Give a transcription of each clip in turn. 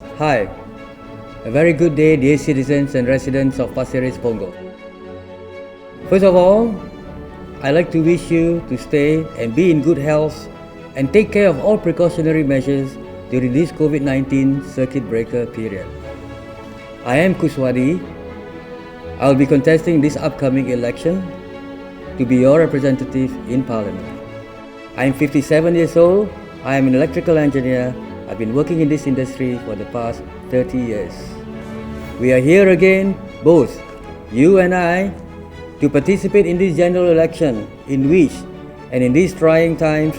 Hi, a very good day, dear citizens and residents of Pasir Ris, Pongo. First of all, I'd like to wish you to stay and be in good health and take care of all precautionary measures during this COVID-19 circuit breaker period. I am Kuswadi. I will be contesting this upcoming election to be your representative in Parliament. I am 57 years old. I am an electrical engineer. I've been working in this industry for the past 30 years. We are here again, both you and I, to participate in this general election in which, and in these trying times,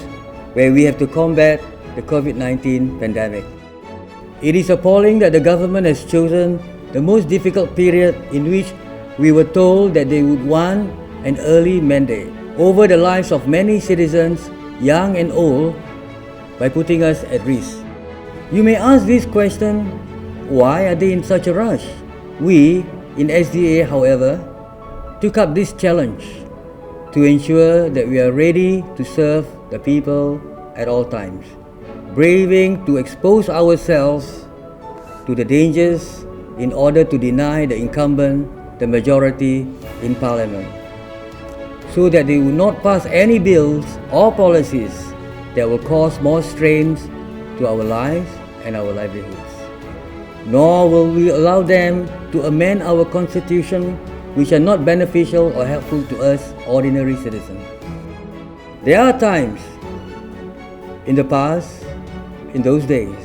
where we have to combat the COVID-19 pandemic. It is appalling that the government has chosen the most difficult period in which we were told that they would want an early mandate over the lives of many citizens, young and old, by putting us at risk. You may ask this question, why are they in such a rush? We, in SDA, however, took up this challenge to ensure that we are ready to serve the people at all times, braving to expose ourselves to the dangers in order to deny the incumbent the majority in Parliament, so that they will not pass any bills or policies that will cause more strains to our lives and our livelihoods. Nor will we allow them to amend our constitution which are not beneficial or helpful to us ordinary citizens. There are times in the past, in those days,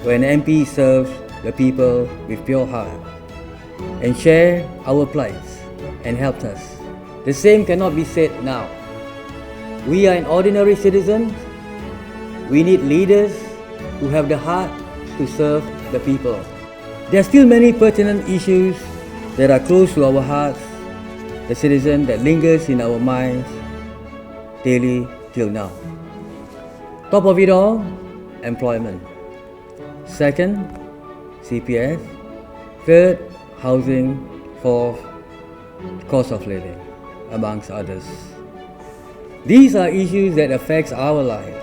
when MP serves the people with pure heart and share our plights and helped us. The same cannot be said now. We are an ordinary citizens. We need leaders who have the heart to serve the people. There are still many pertinent issues that are close to our hearts, the citizen that lingers in our minds daily till now. Top of it all, employment. Second, CPF. Third, housing. Fourth, cost of living, amongst others. These are issues that affect our lives,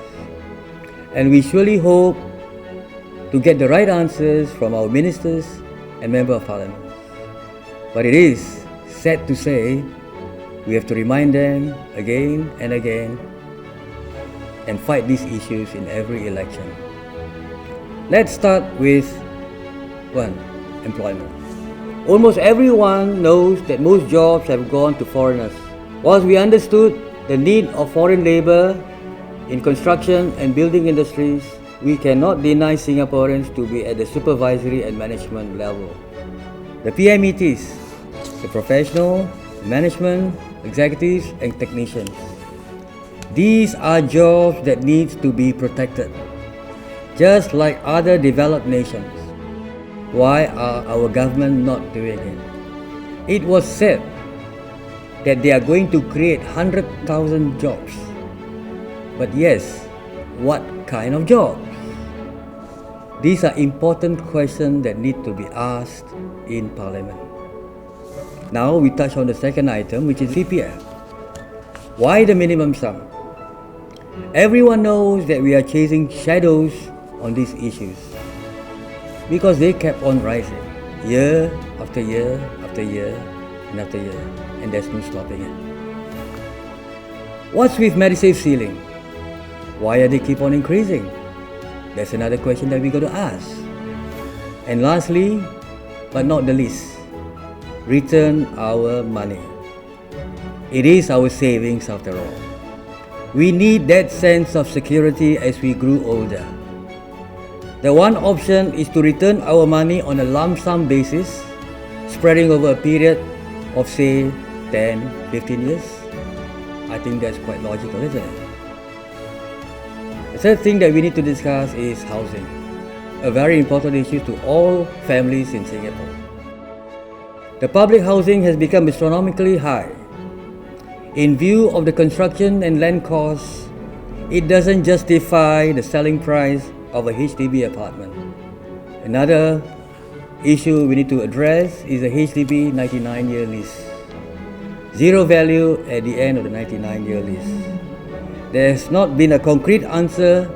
and we surely hope to get the right answers from our ministers and Member of Parliament. But it is sad to say we have to remind them again and again and fight these issues in every election. Let's start with 1. Employment. Almost everyone knows that most jobs have gone to foreigners. Whilst we understood the need of foreign labour in construction and building industries, we cannot deny Singaporeans to be at the supervisory and management level. The PMETs, the professional, management, executives and technicians. These are jobs that need to be protected, just like other developed nations. Why are our government not doing it? It was said that they are going to create 100,000 jobs. But yes, what kind of jobs? These are important questions that need to be asked in Parliament. Now we touch on the second item, which is CPF. Why the minimum sum? Everyone knows that we are chasing shadows on these issues because they kept on rising year after year after year and after year, and there's no stopping it. What's with Medisave ceiling? Why are they keep on increasing? That's another question that we got to ask. And lastly, but not the least, return our money. It is our savings after all. We need that sense of security as we grew older. The one option is to return our money on a lump sum basis, spreading over a period of say 10, 15 years. I think that's quite logical, isn't it? The third thing that we need to discuss is housing, a very important issue to all families in Singapore. The public housing has become astronomically high. In view of the construction and land costs, it doesn't justify the selling price of a HDB apartment. Another issue we need to address is the HDB 99-year lease. Zero value at the end of the 99-year lease. There has not been a concrete answer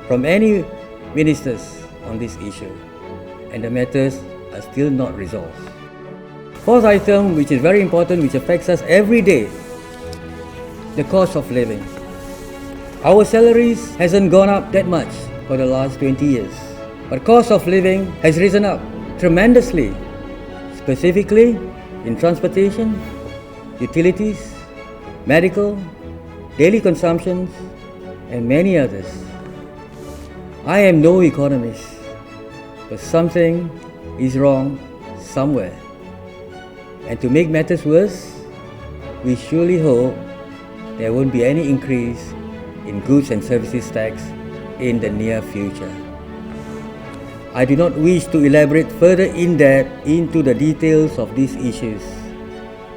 from any ministers on this issue. and the matters are still not resolved. Fourth item, which is very important, which affects us every day, the cost of living. Our salaries hasn't gone up that much for the last 20 years, but cost of living has risen up tremendously, specifically in transportation, utilities, medical, daily consumptions, and many others. I am no economist, but something is wrong somewhere. And to make matters worse, we surely hope there won't be any increase in goods and services tax in the near future. I do not wish to elaborate further in depth into the details of these issues,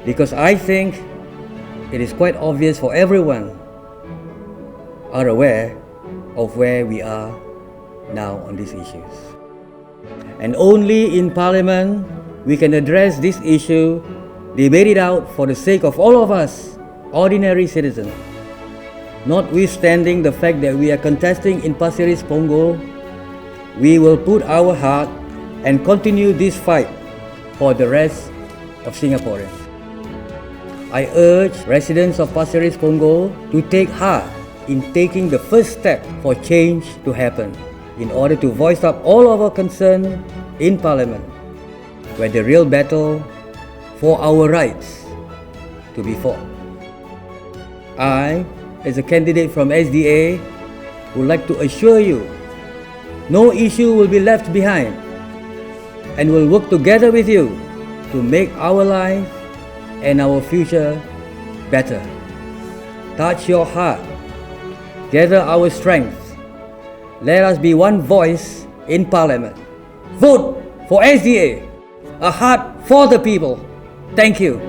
because I think it is quite obvious for everyone are aware of where we are now on these issues. And only in Parliament we can address this issue, debate it out for the sake of all of us, ordinary citizens. Notwithstanding the fact that we are contesting in Pasir Ris Punggol, we will put our heart and continue this fight for the rest of Singaporeans. I urge residents of Pasir Ris Punggol to take heart in taking the first step for change to happen in order to voice up all of our concern in Parliament, where the real battle for our rights to be fought. I, as a candidate from SDA, would like to assure you no issue will be left behind, and will work together with you to make our life and our future better. Touch your heart, gather our strength. Let us be one voice in Parliament. Vote for SDA, a heart for the people. Thank you.